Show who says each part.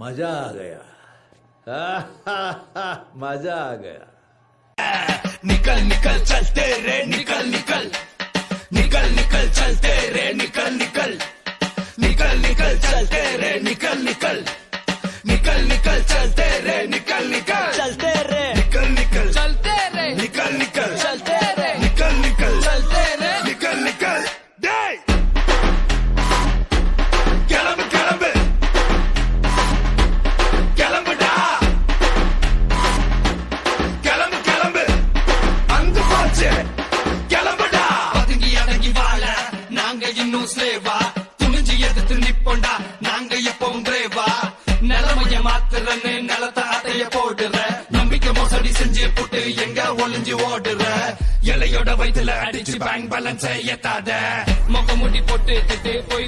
Speaker 1: मजा आ गया मजा आ गया।
Speaker 2: निकल निकल चलते रे निकल निकल निकल निकल चलते रे निकल निकल निकल निकल चलते रे निकल निकल निकल निकल चलते रे निकल निकल चलते रे निकल निकल चलते रे निकल निकल चलते रे निकल निकल चलते रे निकल निकल डे கிளம்பு கிளம்பு கிளம்புடா கிளம்பு கிளம்பு அங்கு போச்சு கிளம்புடா பதுங்கி அடங்கி வாழ நாங்க இன்னும் ஸ்லேவா துணிஞ்சு எதிர்த்து நிப்போண்டா நாங்க எப்பவும் பிரேவா நிலைமைய மாத்துறன்னு நிலத்த அட்டைய போடுற நம்பிக்கை மோசடி செஞ்சு புட்டு எங்க ஒளிஞ்சு ஓடுற இலையோட வயிற்றுல அடிச்சு பேங்க் பேலன்ஸ் ஏத்தாத முக முடி போட்டு போய்